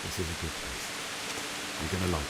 This is a good place. You're gonna like it.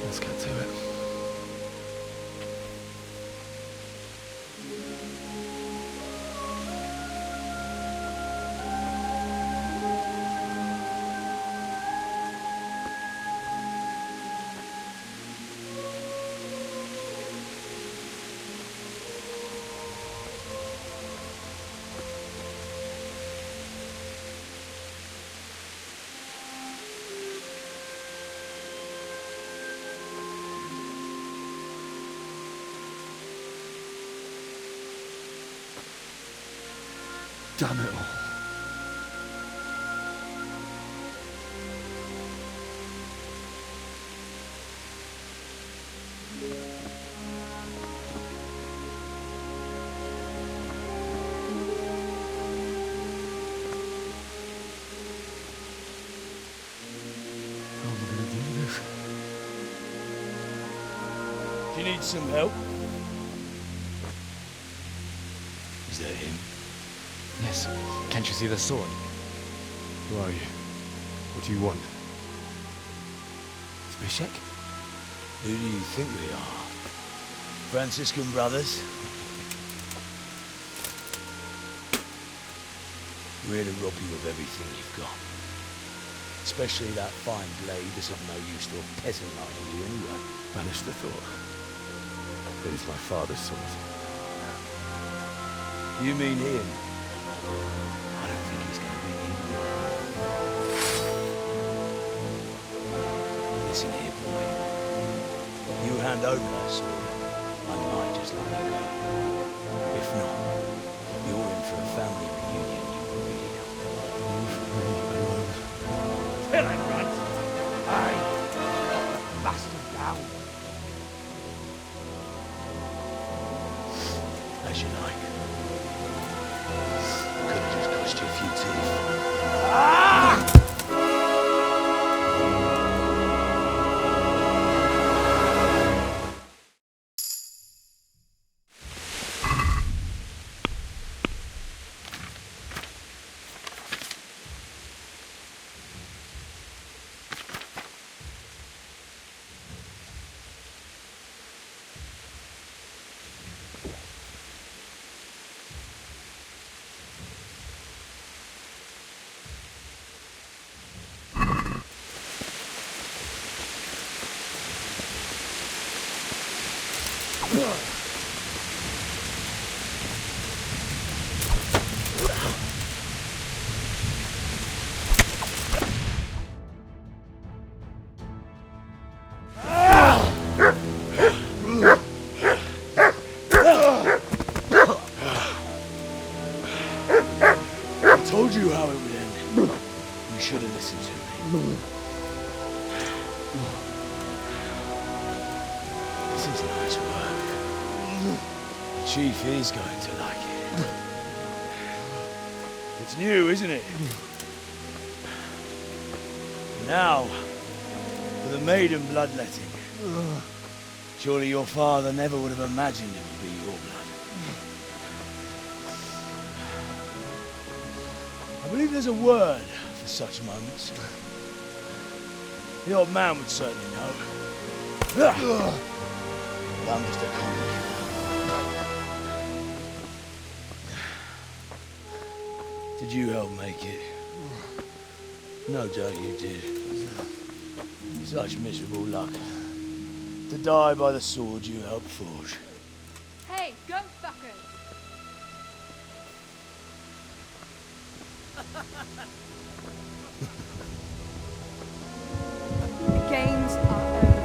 Let's get to it. Damn it all. How am I gonna do this? Do you need some help? Is that him? Yes. Can't you see the sword? Who are you? What do you want? Zbyszek? Who do you think we are? Franciscan brothers? We're to rob you of everything you've got. Especially that fine blade that's of no use to a peasant like you anyway. Banish the thought. It is my father's sword. You mean him? I don't think he's going to be him. Listen here, boy. You hand over that sword, I might just let you go. If not, you're in for a family reunion you really don't want. Leave me alone. Kill him, Runt! Aye! Bastard down! As you like. Could have just cost you a few teeth. Ah! I told you how it would end. You should have listened to me. This is nice work. The chief is going to like it. It's new, isn't it? Now, for the maiden bloodletting. Surely your father never would have imagined it would be your blood. I believe there's a word for such moments. The old man would certainly know. But I'm just a convict. Did you help make it? No doubt you did. Such miserable luck. To die by the sword you helped forge. Hey, go fuckers! The games are over.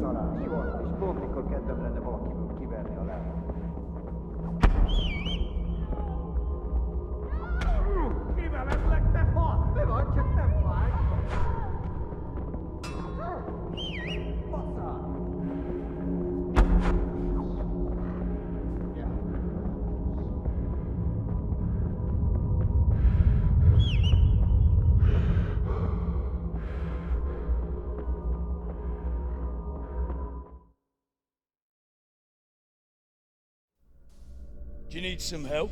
Szarás. Mi volt? És pont mikor kedvem lenne valakiből kiverni a lelket. Mivel lesznek, te fa? Mi van, csak nem fáj? Basszál! Do you need some help?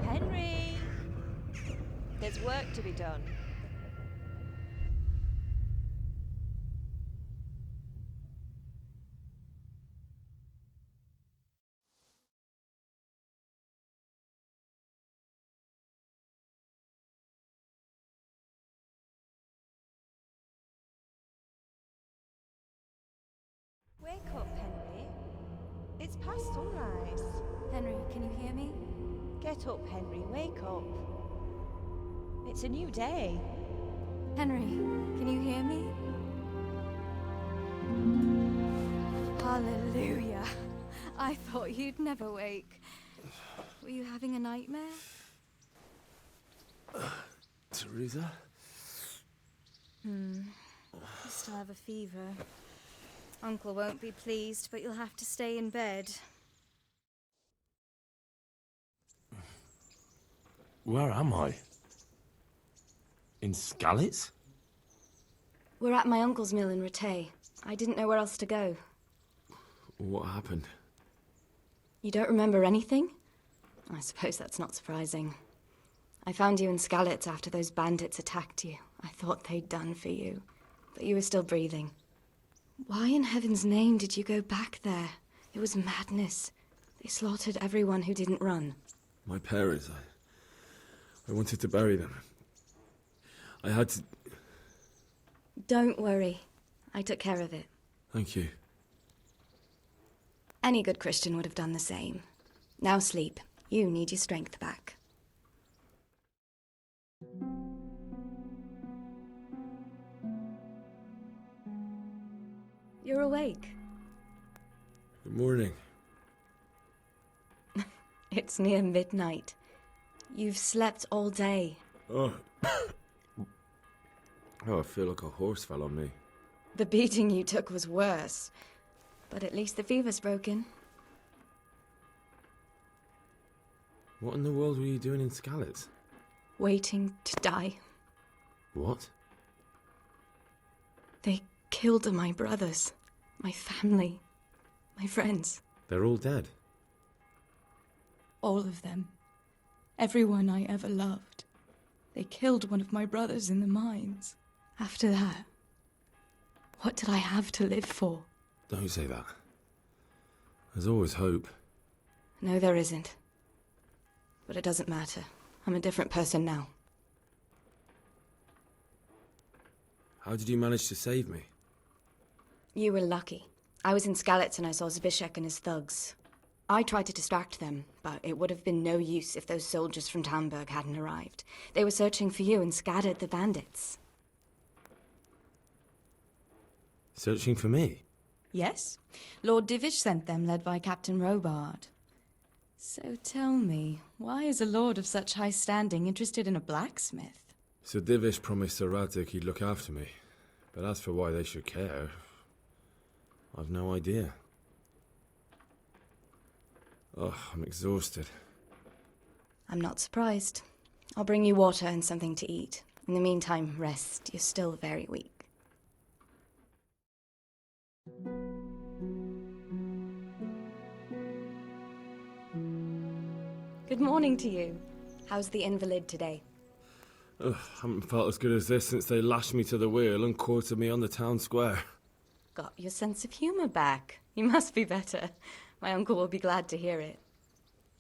Henry! There's work to be done. Wake up, Henry. It's past sunrise. Henry, can you hear me? Get up, Henry. Wake up. It's a new day. Henry, can you hear me? Hallelujah. I thought you'd never wake. Were you having a nightmare? Teresa? You still have a fever. Uncle won't be pleased, but you'll have to stay in bed. Where am I? In Skalitz? We're at my uncle's mill in Rattay. I didn't know where else to go. What happened? You don't remember anything? I suppose that's not surprising. I found you in Skalitz after those bandits attacked you. I thought they'd done for you, but you were still breathing. Why in heaven's name did you go back there? It was madness. They slaughtered everyone who didn't run. My parents, I wanted to bury them. I had to... Don't worry. I took care of it. Thank you. Any good Christian would have done the same. Now sleep. You need your strength back. You're awake. Good morning. It's near midnight. You've slept all day. Oh. Oh, I feel like a horse fell on me. The beating you took was worse. But at least the fever's broken. What in the world were you doing in Skalitz? Waiting to die. What? They killed my brothers, my family, my friends. They're all dead. All of them. Everyone I ever loved. They killed one of my brothers in the mines. After that, what did I have to live for? Don't say that. There's always hope. No, there isn't. But it doesn't matter. I'm a different person now. How did you manage to save me? You were lucky. I was in Skalitz and I saw Zbyszek and his thugs. I tried to distract them, but it would have been no use if those soldiers from Tamberg hadn't arrived. They were searching for you and scattered the bandits. Searching for me? Yes. Lord Divish sent them, led by Captain Robard. So tell me, why is a lord of such high standing interested in a blacksmith? Sir Divish promised Sir Radzik he'd look after me. But as for why they should care, I've no idea. Oh, I'm exhausted. I'm not surprised. I'll bring you water and something to eat. In the meantime, rest. You're still very weak. Good morning to you. How's the invalid today? Ugh, haven't felt as good as this since they lashed me to the wheel and quartered me on the town square. Got your sense of humor back. You must be better. My uncle will be glad to hear it.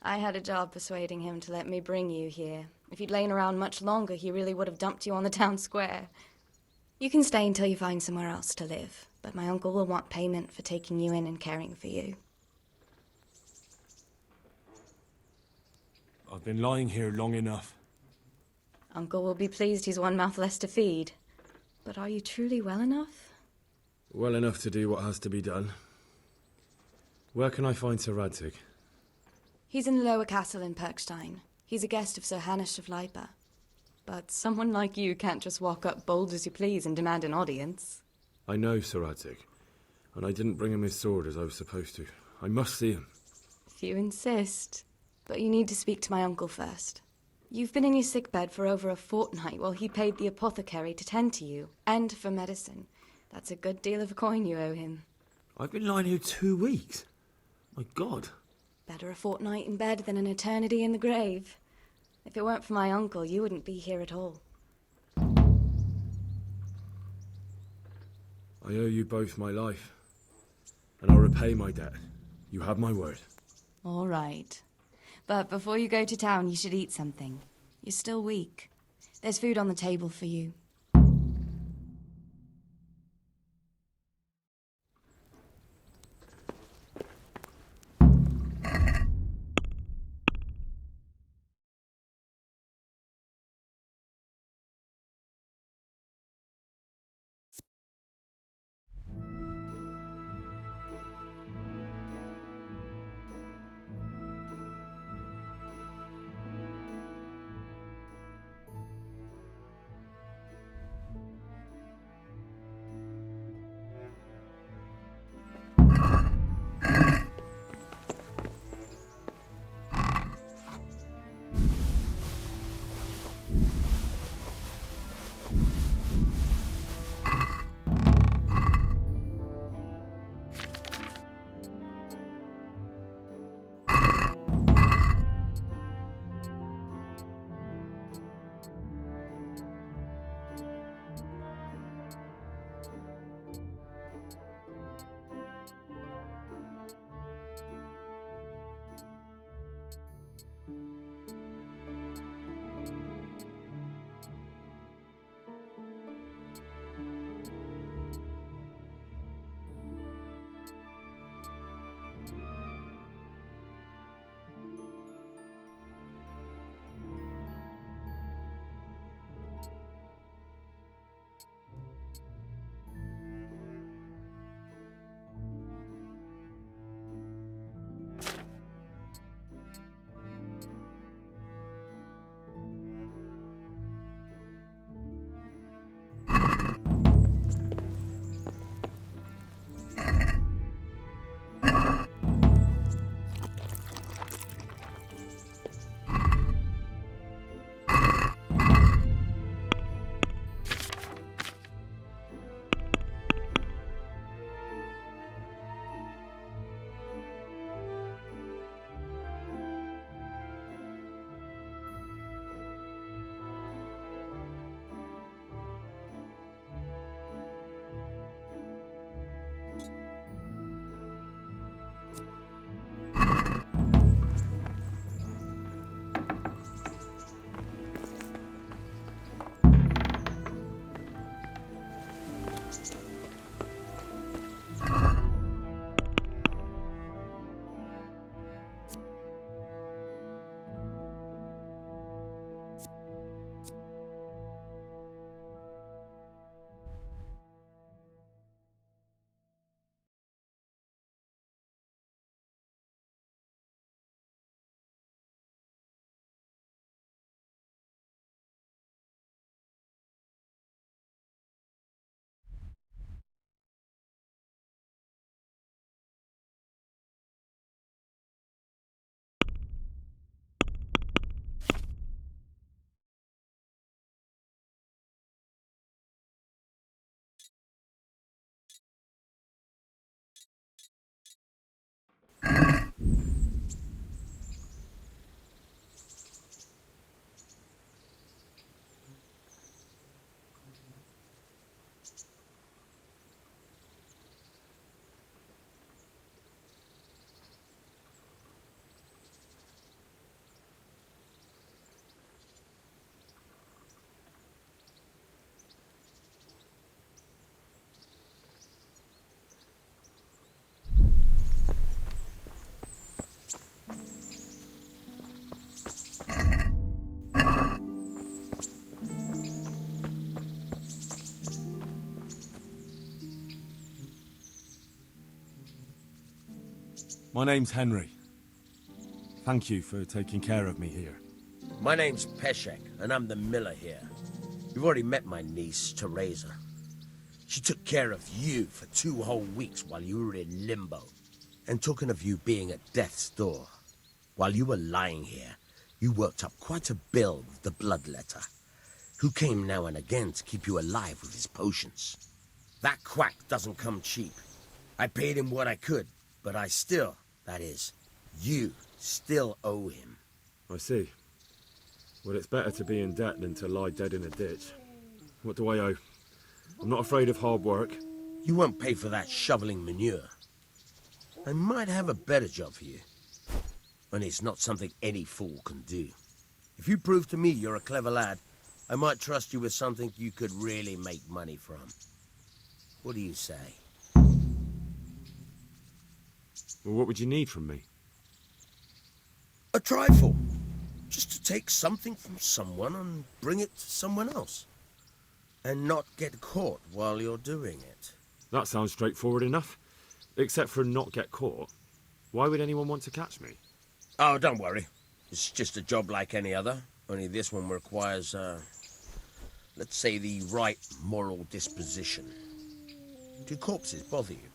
I had a job persuading him to let me bring you here. If you'd lain around much longer, he really would have dumped you on the town square. You can stay until you find somewhere else to live, but my uncle will want payment for taking you in and caring for you. I've been lying here long enough. Uncle will be pleased he's one mouth less to feed. But are you truly well enough? Well enough to do what has to be done. Where can I find Sir Radzik? He's in the lower castle in Perkstein. He's a guest of Sir Hanush of Leipa. But someone like you can't just walk up bold as you please and demand an audience. I know Sir Radzik, and I didn't bring him his sword as I was supposed to. I must see him. If you insist. But you need to speak to my uncle first. You've been in your sickbed for over a fortnight while he paid the apothecary to tend to you, and for medicine. That's a good deal of coin you owe him. I've been lying here 2 weeks. My God. Better a fortnight in bed than an eternity in the grave. If it weren't for my uncle, you wouldn't be here at all. I owe you both my life, and I'll repay my debt. You have my word. All right. But before you go to town, you should eat something. You're still weak. There's food on the table for you. My name's Henry. Thank you for taking care of me here. My name's Peshek, and I'm the miller here. You've already met my niece, Teresa. She took care of you for 2 whole weeks while you were in limbo. And talking of you being at death's door, while you were lying here, you worked up quite a bill with the bloodletter, who came now and again to keep you alive with his potions. That quack doesn't come cheap. I paid him what I could, but I still, that is, you still owe him. I see. Well, it's better to be in debt than to lie dead in a ditch. What do I owe? I'm not afraid of hard work. You won't pay for that shoveling manure. I might have a better job for you. And it's not something any fool can do. If you prove to me you're a clever lad, I might trust you with something you could really make money from. What do you say? Well, what would you need from me? A trifle. Just to take something from someone and bring it to someone else. And not get caught while you're doing it. That sounds straightforward enough. Except for not get caught. Why would anyone want to catch me? Oh, don't worry. It's just a job like any other. Only this one requires, let's say, the right moral disposition. Do corpses bother you?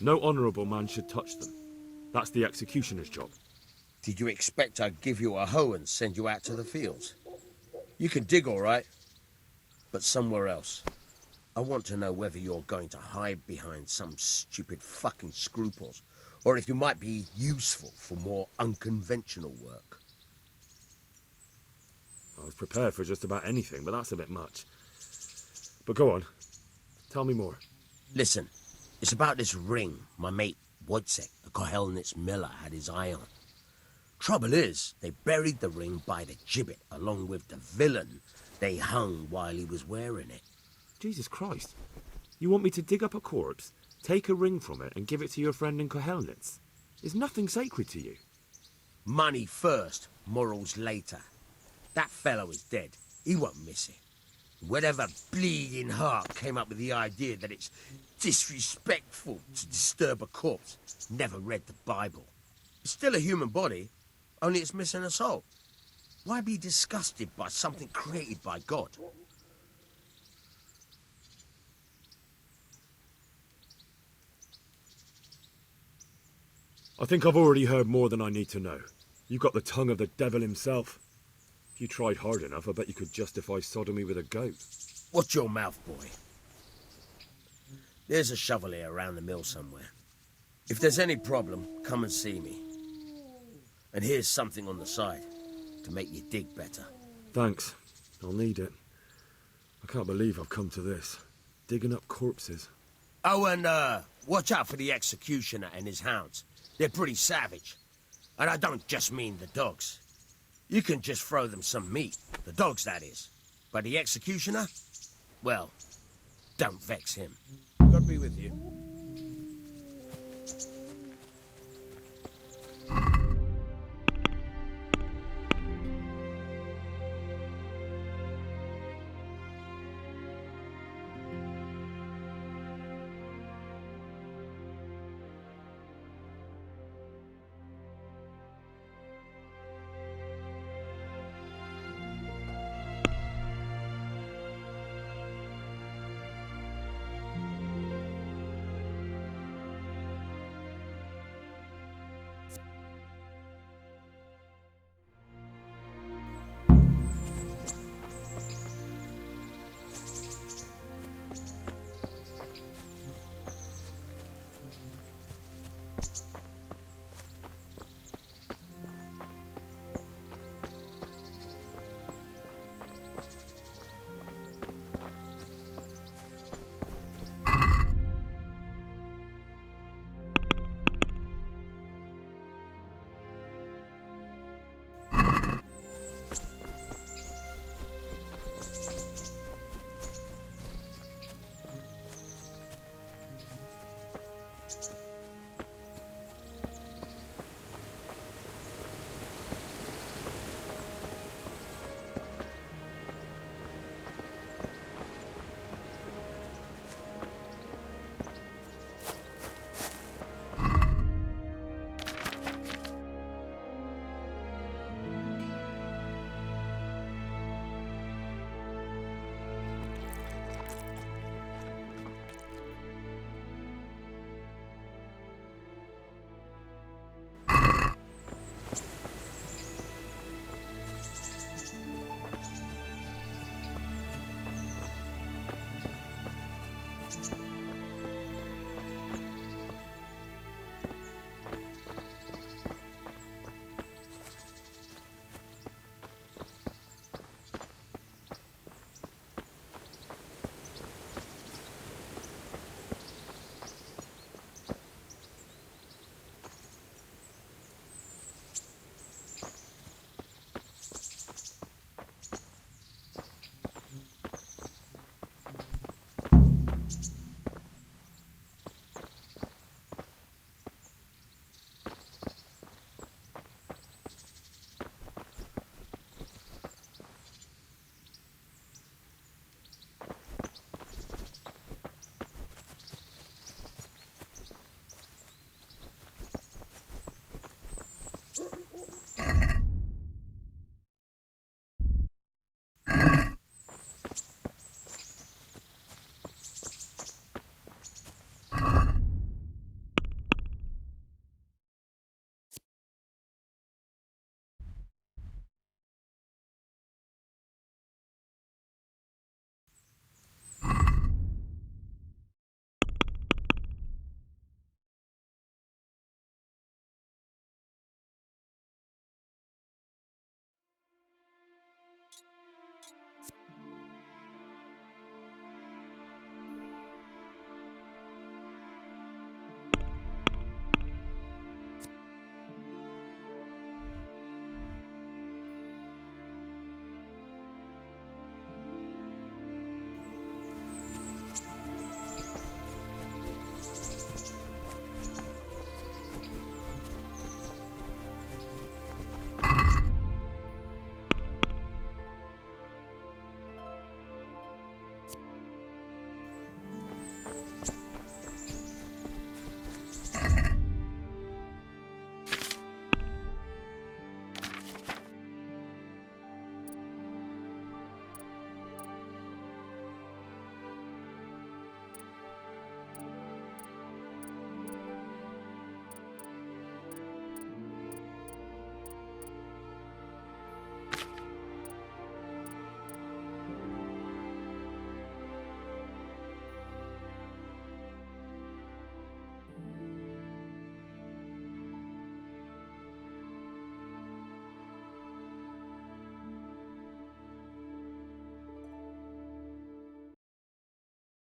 No honourable man should touch them. That's the executioner's job. Did you expect I'd give you a hoe and send you out to the fields? You can dig all right, but somewhere else. I want to know whether you're going to hide behind some stupid fucking scruples, or if you might be useful for more unconventional work. I was prepared for just about anything, but that's a bit much. But go on. Tell me more. Listen, it's about this ring my mate Wojciech, the Kohelnitz miller, had his eye on. Trouble is, they buried the ring by the gibbet along with the villain they hung while he was wearing it. Jesus Christ. You want me to dig up a corpse, take a ring from it, and give it to your friend in Kohelnitz? Is nothing sacred to you? Money first, morals later. That fellow is dead. He won't miss it. Whatever bleeding heart came up with the idea that it's disrespectful to disturb a corpse never read the Bible. It's still a human body, only it's missing a soul. Why be disgusted by something created by God? I think I've already heard more than I need to know. You've got the tongue of the devil himself. If you tried hard enough, I bet you could justify sodomy with a goat. Watch your mouth, boy. There's a shovel here around the mill somewhere. If there's any problem, come and see me. And here's something on the side to make you dig better. Thanks. I'll need it. I can't believe I've come to this. Digging up corpses. Oh, and watch out for the executioner and his hounds. They're pretty savage. And I don't just mean the dogs. You can just throw them some meat. The dogs, that is. But the executioner? Well, don't vex him. God be with you.